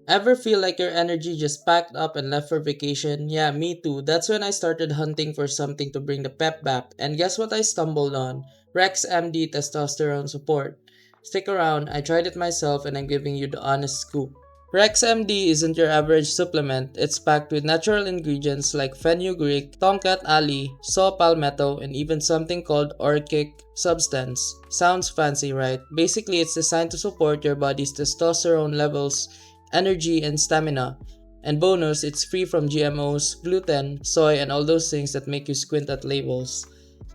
Ever feel like your energy just packed up and left for vacation? Yeah, me too. That's when I started hunting for something to bring the pep back. And guess what I stumbled on? Rex MD Testosterone Support. Stick around, I tried it myself and I'm giving you the honest scoop. Rex MD isn't your average supplement. It's packed with natural ingredients like fenugreek, tongkat ali, saw palmetto, and even something called orchic substance. Sounds fancy, right? Basically, it's designed to support your body's testosterone levels, energy, and stamina. And bonus, it's free from GMOs, gluten, soy, and all those things that make you squint at labels.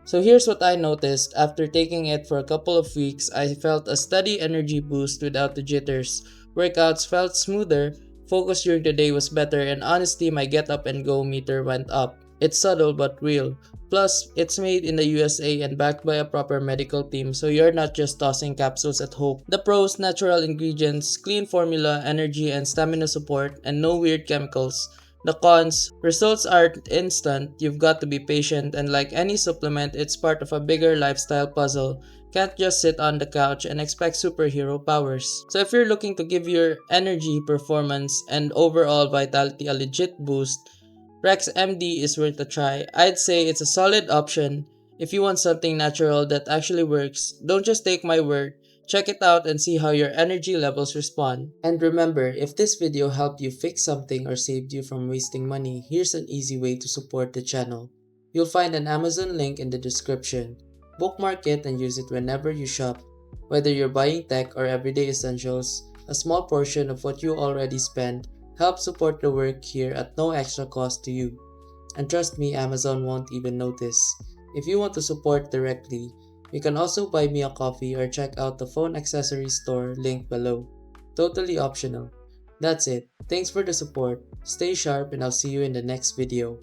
So here's what I noticed. After taking it for a couple of weeks, I felt a steady energy boost without the jitters. Workouts felt smoother, focus during the day was better, and honestly, my get up and go meter went up. It's subtle but real. Plus, it's made in the USA and backed by a proper medical team, so you're not just tossing capsules at hope. The pros: natural ingredients, clean formula, energy and stamina support, and no weird chemicals. The cons: results aren't instant, you've got to be patient, and like any supplement, it's part of a bigger lifestyle puzzle. Can't just sit on the couch and expect superhero powers. So if you're looking to give your energy, performance, and overall vitality a legit boost, Rex MD is worth a try. I'd say it's a solid option if you want something natural that actually works. Don't just take my word. Check it out and see how your energy levels respond. And remember, if this video helped you fix something or saved you from wasting money, here's an easy way to support the channel. You'll find an Amazon link in the description. Bookmark it and use it whenever you shop. Whether you're buying tech or everyday essentials, a small portion of what you already spend helps support the work here at no extra cost to you. And trust me, Amazon won't even notice. If you want to support directly, you can also buy me a coffee or check out the phone accessories store link below. Totally optional. That's it. Thanks for the support. Stay sharp and I'll see you in the next video.